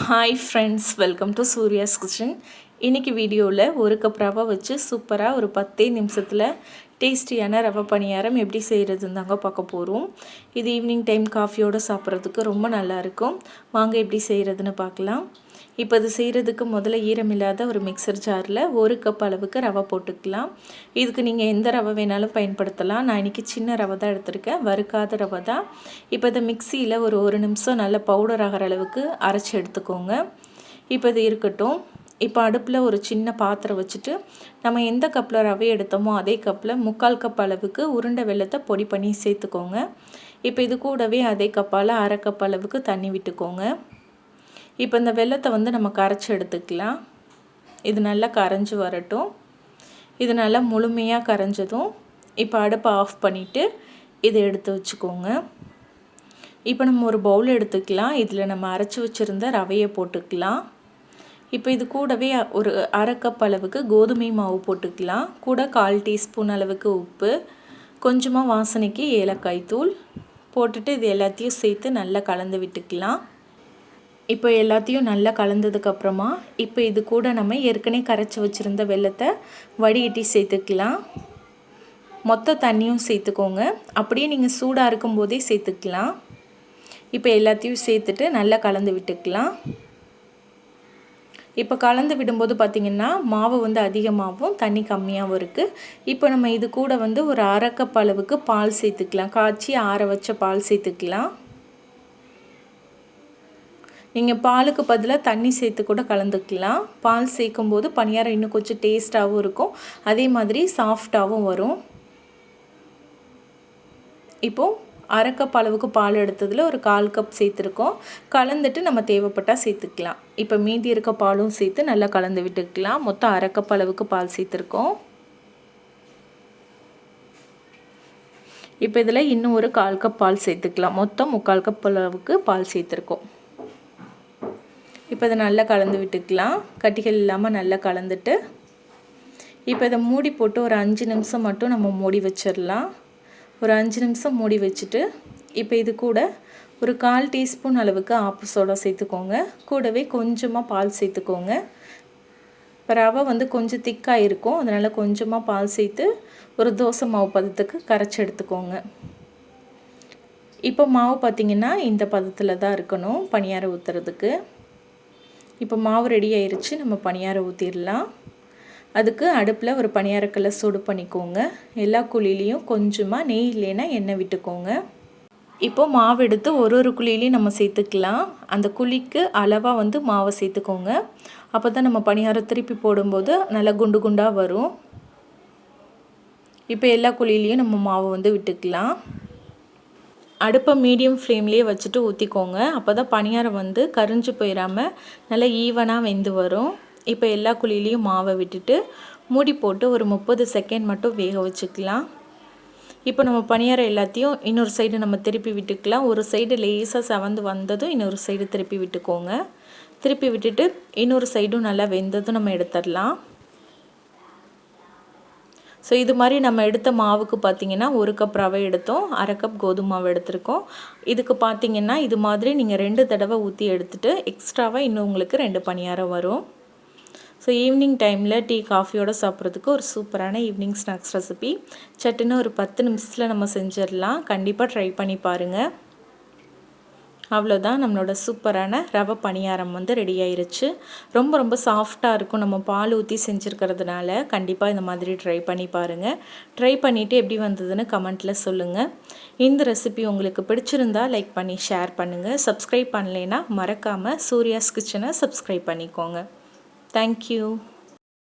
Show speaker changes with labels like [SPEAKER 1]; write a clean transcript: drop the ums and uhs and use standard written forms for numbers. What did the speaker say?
[SPEAKER 1] Hi friends, welcome to Surya's kitchen. இன்றைக்கி வீடியோவில் ஒரு கப் ரவை வச்சு சூப்பராக ஒரு 10 நிமிஷத்தில் டேஸ்டியான ரவை பணியாரம் எப்படி செய்கிறதுன்னு தாங்க பார்க்க போகிறோம். இது ஈவினிங் டைம் காஃபியோடு சாப்பிட்றதுக்கு ரொம்ப நல்லாயிருக்கும். வாங்க எப்படி செய்கிறதுன்னு பார்க்கலாம். இப்போ இது செய்கிறதுக்கு முதல்ல ஈரமில்லாத ஒரு மிக்சர் ஜாரில் ஒரு கப் அளவுக்கு ரவை போட்டுக்கலாம். இதுக்கு நீங்கள் எந்த ரவை வேணாலும் பயன்படுத்தலாம். நான் இன்றைக்கி சின்ன ரவை தான் எடுத்திருக்கேன், வறுக்காத ரவை தான். இப்போ இதை மிக்சியில் ஒரு நிமிஷம் நல்ல பவுடர் ஆகிற அளவுக்கு அரைச்சி எடுத்துக்கோங்க. இப்போ இது இருக்கட்டும். இப்போ அடுப்பில் ஒரு சின்ன பாத்திரம் வச்சுட்டு நம்ம எந்த கப்பில் ரவை எடுத்தோமோ அதே கப்பில் 3/4 கப் அளவுக்கு உருண்டை வெல்லத்தை பொடி பண்ணி சேர்த்துக்கோங்க. இப்போ இது கூடவே அதே கப்பால் 1/2 கப் அளவுக்கு தண்ணி விட்டுக்கோங்க. இப்போ இந்த வெல்லத்தை நம்ம கரைச்சி எடுத்துக்கலாம். இது நல்லா கரைஞ்சி வரட்டும். இது நல்லா முழுமையாக கரைஞ்சதும் இப்போ அடுப்பை ஆஃப் பண்ணிவிட்டு இதை எடுத்து வச்சுக்கோங்க. இப்போ நம்ம ஒரு பவுல் எடுத்துக்கலாம். இதில் நம்ம அரைச்சி வச்சுருந்த ரவையை போட்டுக்கலாம். இப்போ இது கூடவே ஒரு 1/2 கப் அளவுக்கு கோதுமை மாவு போட்டுக்கலாம். கூட 1/4 டீஸ்பூன் அளவுக்கு உப்பு, கொஞ்சமாக வாசனைக்கு ஏலக்காய் தூள் போட்டுட்டு இது எல்லாத்தையும் சேர்த்து நல்லா கலந்து விட்டுக்கலாம். இப்போ எல்லாத்தையும் நல்லா கலந்ததுக்கப்புறமா இப்போ இது கூட நம்ம ஏற்கனவே கரைச்சி வச்சுருந்த வெல்லத்தை வடிகட்டி சேர்த்துக்கலாம். மொத்த தண்ணியும் சேர்த்துக்கோங்க. அப்படியே நீங்கள் சூடாக இருக்கும்போதே சேர்த்துக்கலாம். இப்போ எல்லாத்தையும் சேர்த்துட்டு நல்லா கலந்து விட்டுக்கலாம். இப்போ கலந்து விடும்போது பார்த்திங்கன்னா மாவு அதிகமாகவும் தண்ணி கம்மியாகவும் இருக்குது. இப்போ நம்ம இது கூட ஒரு 1/2 கப் அளவுக்கு பால் சேர்த்துக்கலாம். காய்ச்சி ஆற வச்ச பால் சேர்த்துக்கலாம். நீங்கள் பாலுக்கு பதிலாக தண்ணி சேர்த்து கூட கலந்துக்கலாம். பால் சேர்க்கும்போது பணியாரம் இன்னும் கொஞ்சம் டேஸ்ட்டாகவும் இருக்கும், அதே மாதிரி சாஃப்டாகவும் வரும். இப்போது 1/2 கப் அளவுக்கு பால் எடுத்ததில் ஒரு 1/4 கப் சேர்த்துருக்கோம். கலந்துட்டு நம்ம தேவைப்பட்டால் சேர்த்துக்கலாம். இப்போ மீதி இருக்க பாலும் சேர்த்து நல்லா கலந்து விட்டுக்கலாம். மொத்தம் 1/2 கப் அளவுக்கு பால் சேர்த்துருக்கோம். இப்போ இதில் இன்னும் ஒரு 1/4 கப் பால் சேர்த்துக்கலாம். மொத்தம் 3/4 கப் அளவுக்கு பால் சேர்த்துருக்கோம். இப்போ இதை நல்லா கலந்து விட்டுக்கலாம். கட்டிகள் இல்லாமல் நல்லா கலந்துட்டு இப்போ இதை மூடி போட்டு ஒரு 5 நிமிஷம் மட்டும் நம்ம மூடி வச்சிடலாம். ஒரு 5 நிமிஷம் மூடி வச்சுட்டு இப்போ இது கூட ஒரு 1/4 டீஸ்பூன் அளவுக்கு ஆப்ப சோடா சேர்த்துக்கோங்க. கூடவே கொஞ்சமாக பால் சேர்த்துக்கோங்க. இப்போ ரவை கொஞ்சம் திக்காக இருக்கும், அதனால் கொஞ்சமாக பால் சேர்த்து ஒரு தோசை மாவு பதத்துக்கு கரைச்சி எடுத்துக்கோங்க. இப்போ மாவு பார்த்திங்கன்னா இந்த பதத்தில் தான் இருக்கணும் பணியாரம் ஊற்றுறதுக்கு. இப்போ மாவு ரெடி ஆயிடுச்சு. நம்ம பணியாரம் ஊற்றிடலாம். அதுக்கு அடுப்பில் ஒரு பணியாரக்கல்லை சூடு பண்ணிக்கோங்க. எல்லா குழிலையும் கொஞ்சமாக நெய் இல்லைன்னா எண்ணெய் விட்டுக்கோங்க. இப்போ மாவு எடுத்து ஒரு குழிலையும் நம்ம சேர்த்துக்கலாம். அந்த குழிக்கு அளவாக மாவை சேர்த்துக்கோங்க. அப்போ தான் நம்ம பணியாரம் திருப்பி போடும்போது நல்லா குண்டு குண்டாக வரும். இப்போ எல்லா குழிலையும் நம்ம மாவு விட்டுக்கலாம். அடுப்பை மீடியம் ஃப்ளேம்லேயே வச்சுட்டு ஊற்றிக்கோங்க. அப்போ தான் பணியாரம் கரிஞ்சு போயிடாமல் நல்லா ஈவனாக வெந்து வரும். இப்போ எல்லா குழிலையும் மாவை விட்டுட்டு மூடி போட்டு ஒரு 30 செகண்ட் மட்டும் வேக வச்சுக்கலாம். இப்போ நம்ம பணியாரம் எல்லாத்தையும் இன்னொரு சைடு நம்ம திருப்பி விட்டுக்கலாம். ஒரு சைடு லேசாக செவந்து வந்ததும் இன்னொரு சைடு திருப்பி விட்டுக்கோங்க. திருப்பி விட்டுட்டு இன்னொரு சைடும் நல்லா வெந்ததும் நம்ம எடுத்துடலாம். ஸோ இது மாதிரி நம்ம எடுத்த மாவுக்கு பார்த்திங்கன்னா 1 கப் ரவை எடுத்தோம், 1/2 கப் கோதுமை மாவு எடுத்திருக்கோம். இதுக்கு பார்த்திங்கன்னா இது மாதிரி நீங்கள் 2 தடவை ஊற்றி எடுத்துகிட்டு எக்ஸ்ட்ராவாக இன்னும் உங்களுக்கு 2 பணியாரம் வரும். ஸோ ஈவினிங் டைமில் டீ காஃபியோடு சாப்பிட்றதுக்கு ஒரு சூப்பரான ஈவினிங் ஸ்நாக்ஸ் ரெசிபி. சட்டுன்னு ஒரு 10 நிமிஷத்தில் நம்ம செஞ்சிடலாம். கண்டிப்பாக ட்ரை பண்ணி பாருங்கள். அவ்வளோதான், நம்மளோட சூப்பரான ரவை பணியாரம் ரெடி ஆயிருச்சு. ரொம்ப சாஃப்டாக இருக்கும். நம்ம பால் ஊற்றி செஞ்சுருக்கிறதுனால கண்டிப்பாக இந்த மாதிரி ட்ரை பண்ணி பாருங்கள். ட்ரை பண்ணிவிட்டு எப்படி வந்ததுன்னு கமெண்ட்டில் சொல்லுங்கள். இந்த ரெசிபி உங்களுக்கு பிடிச்சிருந்தா லைக் பண்ணி ஷேர் பண்ணுங்கள். சப்ஸ்கிரைப் பண்ணலைன்னா மறக்காமல் சூர்யாஸ் கிச்சனை சப்ஸ்கிரைப் பண்ணிக்கோங்க. தேங்க்யூ.